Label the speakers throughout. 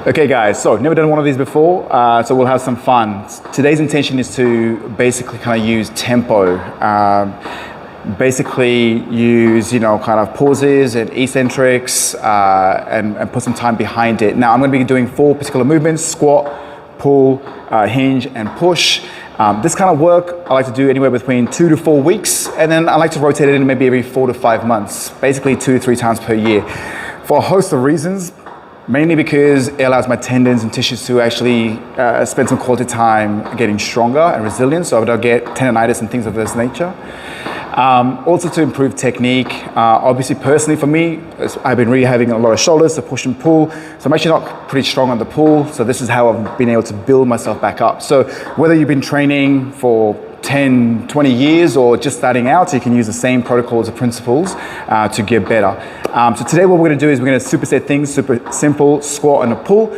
Speaker 1: Okay guys, so never done one of these before, so we'll have some fun. Today's intention is to basically kind of use tempo. Basically use, kind of pauses and eccentrics and put some time behind it. Now I'm going to be doing 4 particular movements: squat, pull, hinge, and push. This kind of work I like to do anywhere between 2 to 4 weeks, and then I like to rotate it in maybe every 4 to 5 months, basically 2 to 3 times per year, for a host of reasons. Mainly because it allows my tendons and tissues to actually spend some quality time getting stronger and resilient, so I don't get tendonitis and things of this nature. Also to improve technique. Obviously personally for me, I've been rehabbing a lot of shoulders, so push and pull. So I'm actually not pretty strong on the pull, so this is how I've been able to build myself back up. So whether you've been training for 10, 20 years or just starting out, you can use the same protocols or principles to get better. So today what we're going to do is we're going to superset things, super simple: squat and a pull.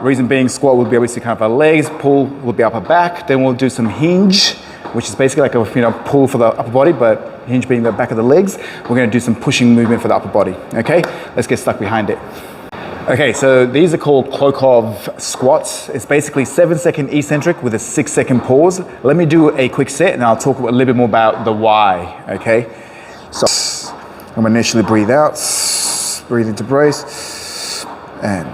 Speaker 1: Reason being, squat will be obviously kind of our legs, pull will be upper back. Then we'll do some hinge, which is basically like a pull for the upper body, but hinge being the back of the legs. We're going to do some pushing movement for the upper body. Okay, let's get stuck behind it. Okay, so these are called Klokov squats. It's basically 7-second eccentric with a 6-second pause. Let me do a quick set and I'll talk a little bit more about the why, okay? So I'm gonna initially breathe out, breathe into brace, and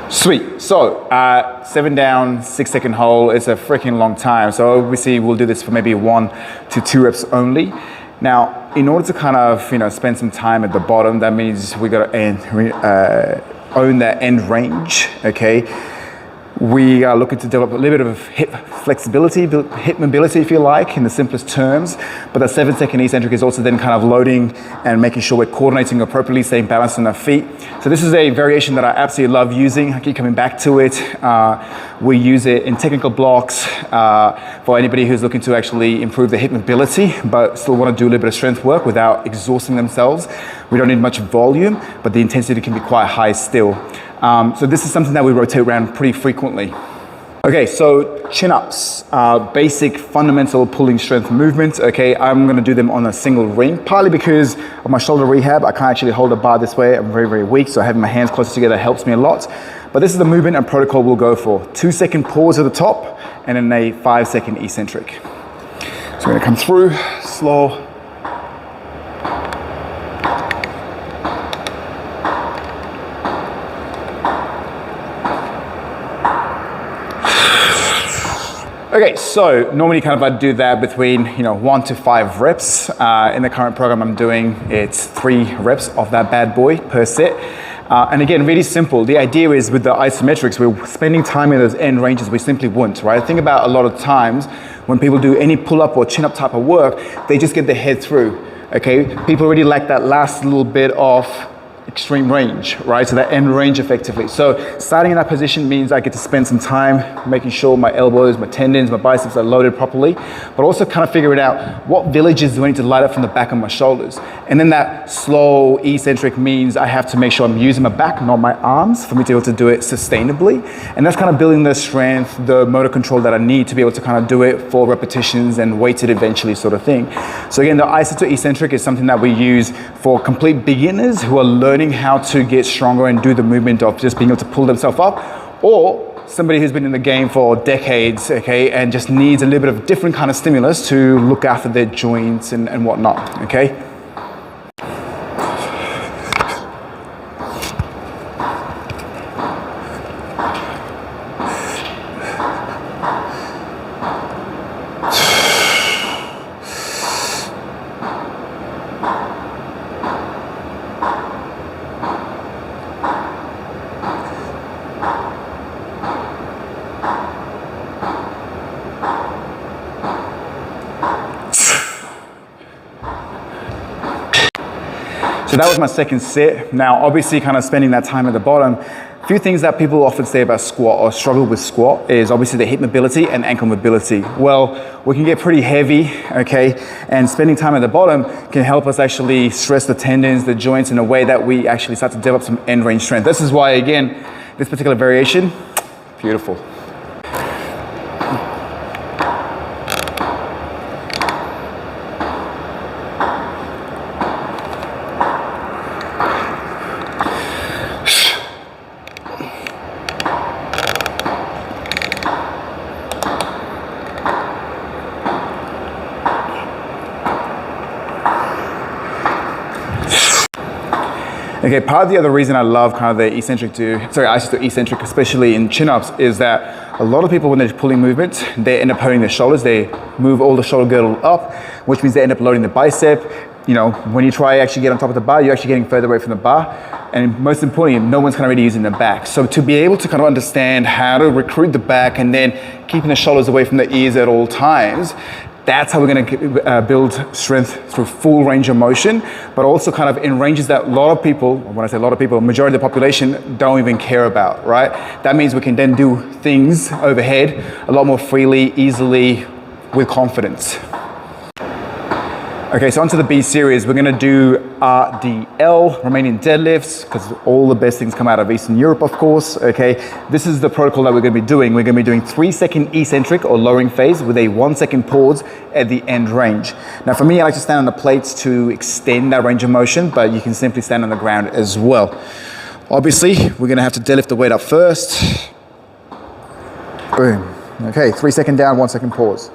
Speaker 1: sweet. So 7 down, 6-second hold. It's a freaking long time. So obviously we'll do this for maybe 1 to 2 reps only. Now, in order to kind of spend some time at the bottom, that means we got to own that end range. Okay. We are looking to develop a little bit of hip flexibility, hip mobility if you like, in the simplest terms. But that 7-second eccentric is also then kind of loading and making sure we're coordinating appropriately, staying balanced on our feet. So this is a variation that I absolutely love using. I keep coming back to it. We use it in technical blocks for anybody who's looking to actually improve their hip mobility, but still want to do a little bit of strength work without exhausting themselves. We don't need much volume, but the intensity can be quite high still. So this is something that we rotate around pretty frequently. Okay, so chin-ups, basic fundamental pulling strength movements. Okay, I'm gonna do them on a single ring, partly because of my shoulder rehab. I can't actually hold a bar this way. I'm very, very weak, so having my hands closer together helps me a lot. But this is the movement and protocol we'll go for. 2-second pause at the top, and then a 5-second eccentric. So we're gonna come through, slow. Okay, so normally kind of I do that between 1 to 5 reps. In the current program I'm doing, it's 3 reps of that bad boy per set. And again, really simple. The idea is with the isometrics, we're spending time in those end ranges we simply wouldn't, right? Think about a lot of times when people do any pull-up or chin-up type of work, they just get their head through, okay? People already lack that last little bit of extreme range, right? So that end range effectively. So starting in that position means I get to spend some time making sure my elbows, my tendons, my biceps are loaded properly, but also kind of figuring out what villages do I need to light up from the back of my shoulders. And then that slow eccentric means I have to make sure I'm using my back, not my arms, for me to be able to do it sustainably. And that's kind of building the strength, the motor control that I need to be able to kind of do it for repetitions and weight it eventually sort of thing. So again, the iso to eccentric is something that we use for complete beginners who are learning how to get stronger and do the movement of just being able to pull themselves up, or somebody who's been in the game for decades, okay, and just needs a little bit of different kind of stimulus to look after their joints and whatnot, okay? So that was my second set. Now, obviously kind of spending that time at the bottom, few things that people often say about squat or struggle with squat is obviously the hip mobility and ankle mobility. Well, we can get pretty heavy, okay? And spending time at the bottom can help us actually stress the tendons, the joints in a way that we actually start to develop some end range strength. This is why, again, this particular variation, beautiful. Okay, part of the other reason I love kind of the eccentric iso to eccentric, especially in chin-ups, is that a lot of people when they're pulling movements, they end up hurting their shoulders. They move all the shoulder girdle up, which means they end up loading the bicep. You know, when you try actually get on top of the bar, you're actually getting further away from the bar. And most importantly, no one's kind of really using the back. So to be able to kind of understand how to recruit the back and then keeping the shoulders away from the ears at all times, that's how we're going to build strength through full range of motion, but also kind of in ranges that a lot of people, when I say a lot of people, majority of the population don't even care about, right? That means we can then do things overhead a lot more freely, easily, with confidence. Okay, so onto the B series. We're gonna do RDL, Romanian deadlifts, because all the best things come out of Eastern Europe, of course, okay? This is the protocol that we're gonna be doing. We're gonna be doing 3-second eccentric or lowering phase with a 1-second pause at the end range. Now for me, I like to stand on the plates to extend that range of motion, but you can simply stand on the ground as well. Obviously, we're gonna have to deadlift the weight up first. Boom. Okay, 3-second down, 1-second pause.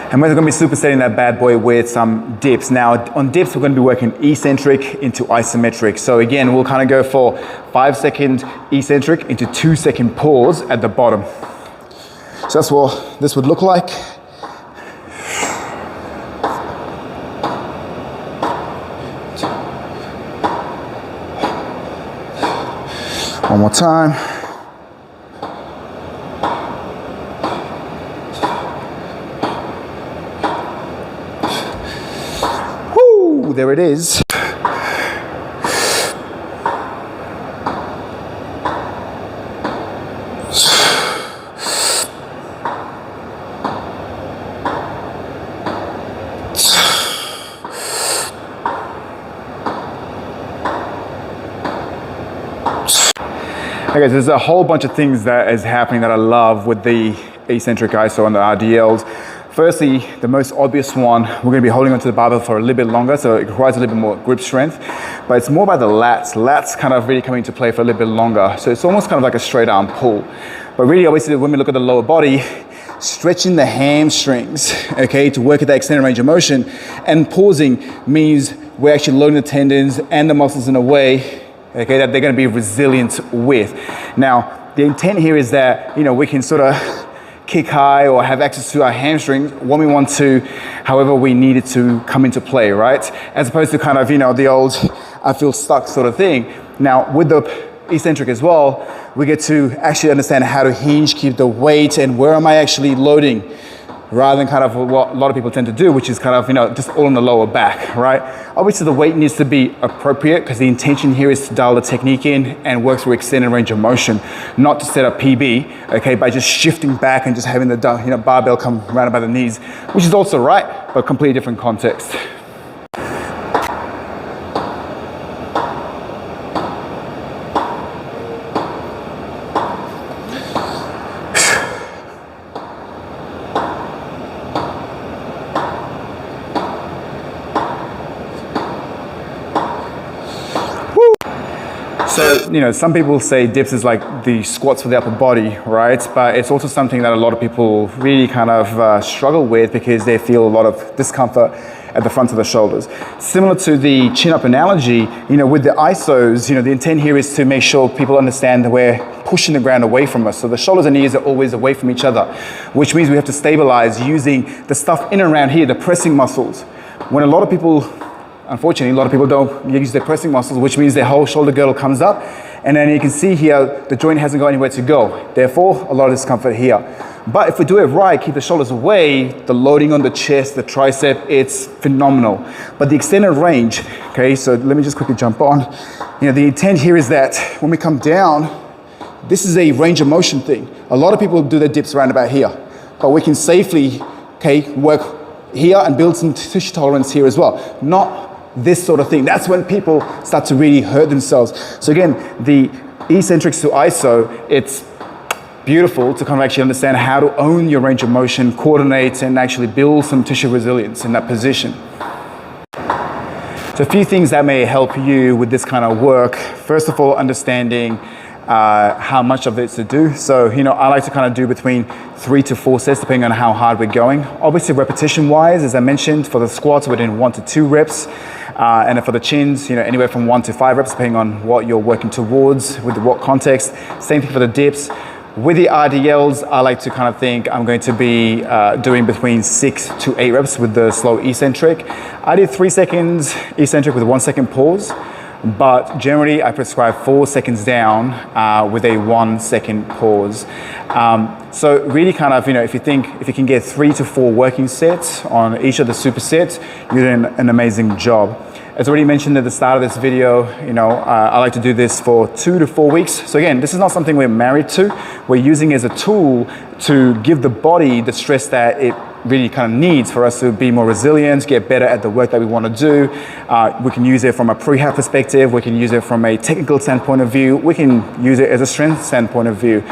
Speaker 1: And we're going to be supersetting that bad boy with some dips. Now on dips, we're going to be working eccentric into isometric. So again, we'll kind of go for 5-second eccentric into 2-second pause at the bottom. So that's what this would look like. One more time. There it is. Okay, so there's a whole bunch of things that is happening that I love with the eccentric iso and the RDLs. Firstly, the most obvious one, we're going to be holding onto the barbell for a little bit longer, so it requires a little bit more grip strength, but it's more about the lats. Lats kind of really come into play for a little bit longer, so it's almost kind of like a straight arm pull. But really, obviously, when we look at the lower body, stretching the hamstrings, okay, to work at that extended range of motion, and pausing means we're actually loading the tendons and the muscles in a way, okay, that they're going to be resilient with. Now, the intent here is that, you know, we can sort of kick high or have access to our hamstrings when we want to, however we need it to come into play, right? As opposed to kind of, you know, the old I feel stuck sort of thing. Now with the eccentric as well, we get to actually understand how to hinge, keep the weight, and where am I actually loading, rather than kind of what a lot of people tend to do, which is kind of, you know, just all in the lower back, right? Obviously the weight needs to be appropriate because the intention here is to dial the technique in and work through extended range of motion, not to set up PB, okay, by just shifting back and just having the, you know, barbell come round by the knees, which is also right, but completely different context. So, you know, some people say dips is like the squats for the upper body, right? But it's also something that a lot of people really kind of struggle with because they feel a lot of discomfort at the front of the shoulders. Similar to the chin-up analogy, you know, with the isos, you know, the intent here is to make sure people understand that we're pushing the ground away from us. So the shoulders and knees are always away from each other, which means we have to stabilize using the stuff in and around here, the pressing muscles. When a lot of people unfortunately, a lot of people don't use their pressing muscles, which means their whole shoulder girdle comes up. And then you can see here, the joint hasn't got anywhere to go. Therefore, a lot of discomfort here. But if we do it right, keep the shoulders away, the loading on the chest, the tricep, it's phenomenal. But the extended range, okay, so let me just quickly jump on. You know, the intent here is that when we come down, this is a range of motion thing. A lot of people do their dips around about here, but we can safely, okay, work here and build some tissue tolerance here as well. Not this sort of thing. That's when people start to really hurt themselves. So again, the eccentrics to iso, it's beautiful to kind of actually understand how to own your range of motion, coordinate, and actually build some tissue resilience in that position. So a few things that may help you with this kind of work. First of all, understanding how much of it to do. So, you know, I like to kind of do between 3 to 4 sets depending on how hard we're going. Obviously, repetition wise, as I mentioned, for the squats, we're doing 1 to 2 reps. And then for the chins, you know, anywhere from 1 to 5 reps, depending on what you're working towards with what context. Same thing for the dips. With the RDLs, I like to kind of think I'm going to be doing between 6 to 8 reps with the slow eccentric. I did 3 seconds eccentric with a 1 second pause, but generally I prescribe 4 seconds down with a 1 second pause. So really kind of, you know, if you can get 3 to 4 working sets on each of the supersets, you're doing an amazing job. As already mentioned at the start of this video, you know, I like to do this for 2 to 4 weeks. So again, this is not something we're married to. We're using it as a tool to give the body the stress that it really kind of needs for us to be more resilient, get better at the work that we want to do. We can use it from a prehab perspective. We can use it from a technical standpoint of view. We can use it as a strength standpoint of view.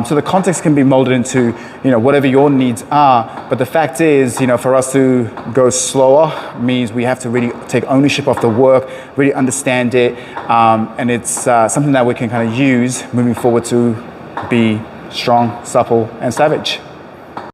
Speaker 1: So the context can be molded into, you know, whatever your needs are. But the fact is, you know, for us to go slower means we have to really take ownership of the work, really understand it. And it's something that we can kind of use moving forward to be strong, supple, and savage.